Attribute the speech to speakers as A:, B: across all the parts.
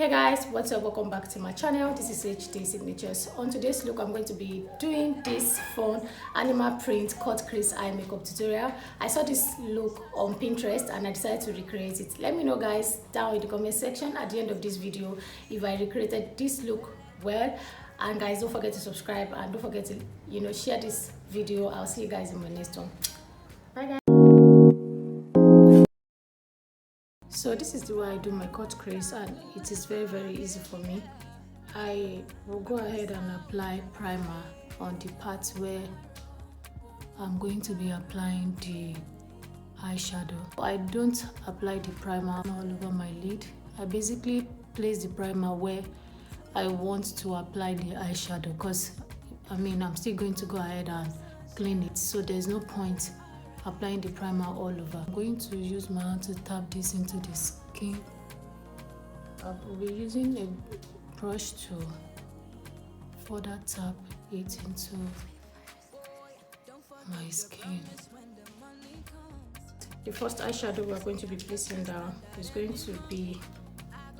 A: Hey guys, what's up? Welcome back to my channel. This is HD Signatures. On today's look, I'm going to be doing this fun animal print cut crease eye makeup tutorial. I saw this look on Pinterest and I decided to recreate it. Let me know guys down in the comment section at the end of this video if I recreated this look well. And guys, don't forget to subscribe and don't forget to share this video. I'll see you guys in my next one. Bye guys. So this is the way I do my cut crease, and it is very easy for me. I will go ahead and apply primer on the parts where I'm going to be applying the eyeshadow. I don't apply the primer all over my lid. I basically place the primer where I want to apply the eyeshadow, because I'm still going to go ahead and clean it, so there's no point applying the primer all over. I'm going to use my hand to tap this into the skin. I'll be using a brush to further tap it into my skin. The first eyeshadow we're going to be placing down is going to be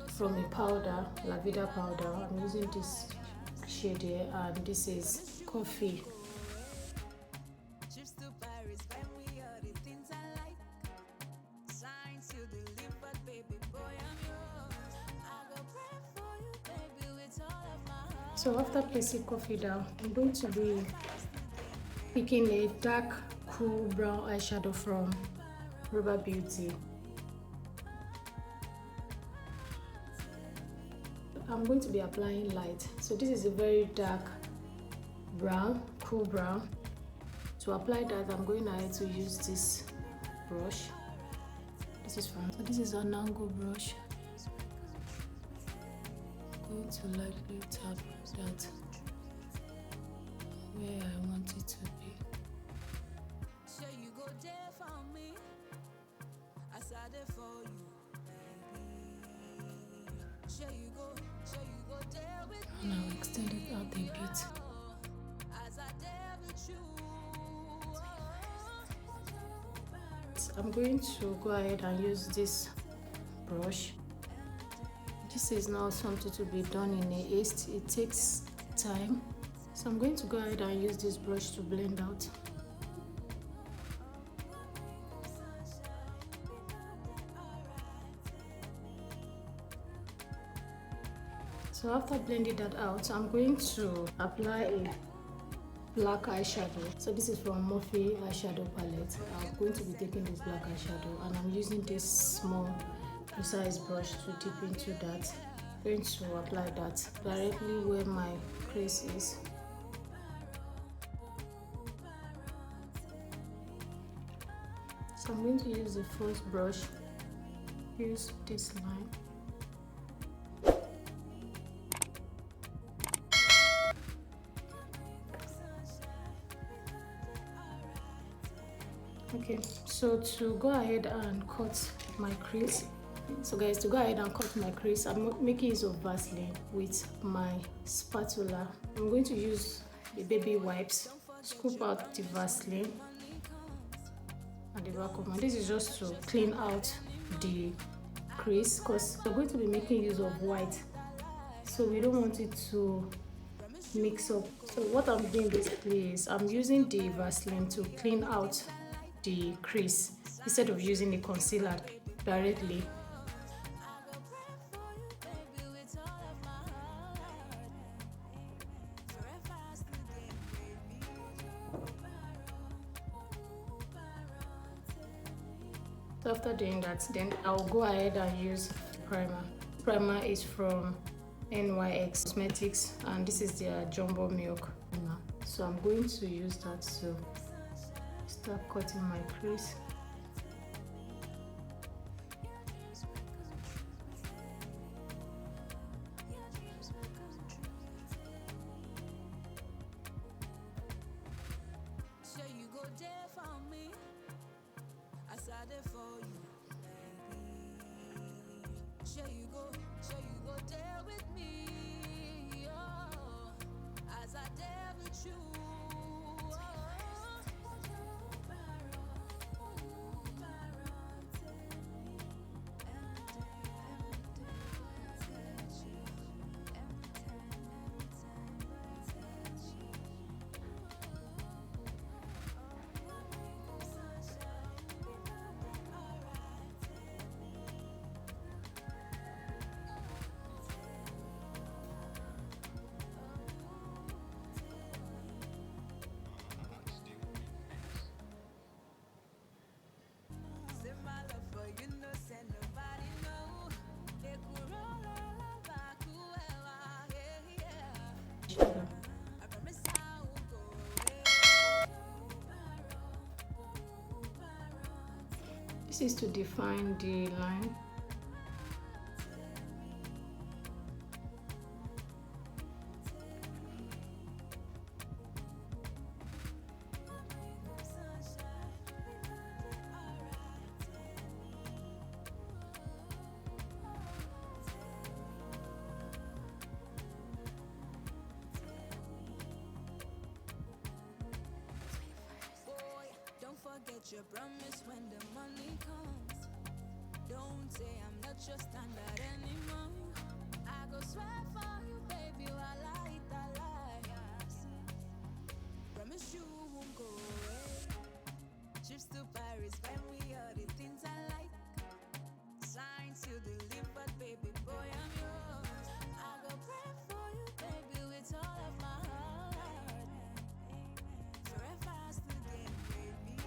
A: from a powder, lavender powder. I'm using this shade here, and this is Coffee. So after placing Coffee down, I'm going to be picking a dark, cool brown eyeshadow from Beauties. I'm going to be applying light. So this is a very dark brown, cool brown. To apply that, I'm going ahead to use this brush. This is fun. So this is an angle brush. I'm going to lightly tap that where I want it to be. And I'll extend it out a bit. I'm going to go ahead and use this brush. This is not something to be done in a haste. It takes time. So I'm going to go ahead and use this brush to blend out. So after blending that out, I'm going to apply a black eyeshadow. So this is from Morphe eyeshadow palette. I'm going to be taking this black eyeshadow, and I'm using this small precise brush to dip into that. I'm going to apply that directly where my crease is. So I'm going to use the first brush, use this line. Okay, so to go ahead and cut my crease, I'm making use of Vaseline with my spatula. I'm going to use the baby wipes, scoop out the Vaseline at the back of my. This is just to clean out the crease, because we're going to be making use of white, so we don't want it to mix up. So what I'm doing basically is I'm using the Vaseline to clean out the crease instead of using the concealer directly. So after doing that, then I'll go ahead and use primer. Primer is from NYX Cosmetics, and this is their Jumbo Milk primer. So I'm going to use that to start cutting my crease. This is to define the line.
B: Forget your promise when the money comes. Don't say I'm not your standard anymore. I go swear for you, baby, while I eat that lie. Promise you won't go away. Trips to Paris, buy me all the things I like. Sign, seal, delivered, baby boy, I'm yours. I go pray for you, baby, with all of my heart. Forever I still get baby.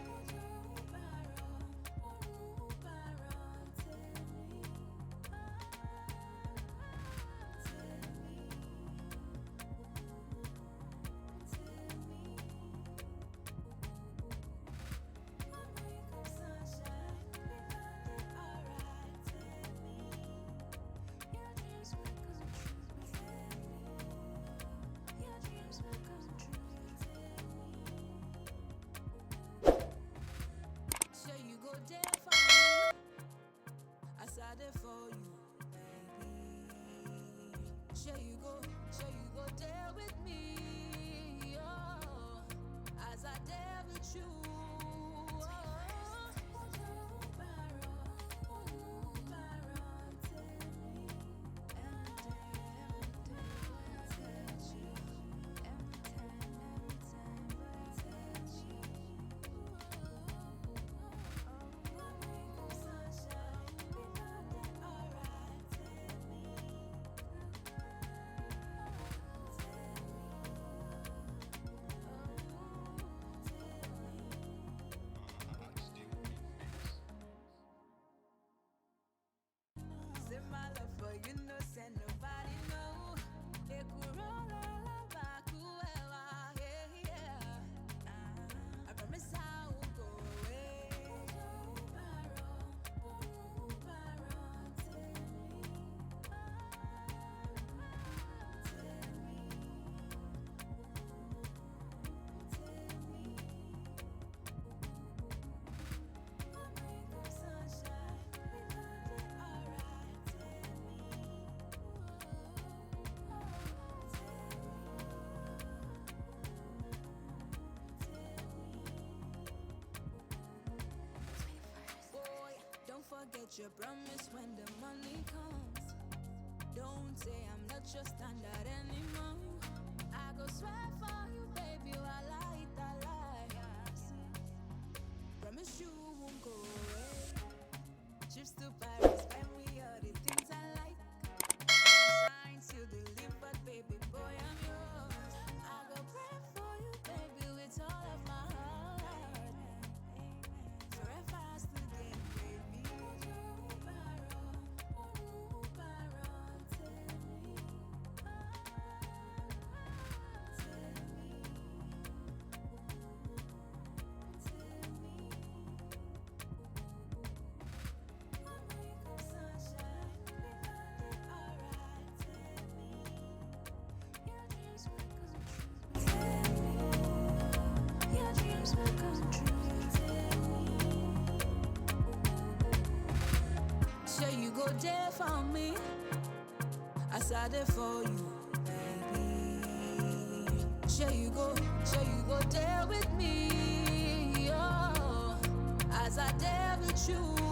B: There for you, baby. Sure you go there with me, oh, as I there with you. Forget your promise when the money comes. Don't say I'm not your standard anymore. I go swear for you, baby, while I eat that lie. Promise you won't go away. Trips to Paris, buy me all the things I like. Sign, seal, delivered, baby boy, I'm yours. I go pray for you, baby, with all of my heart. Forever I still get baby. Sure you go there for me, I sat there for you, baby. Sure you go there with me, oh, as I there with you.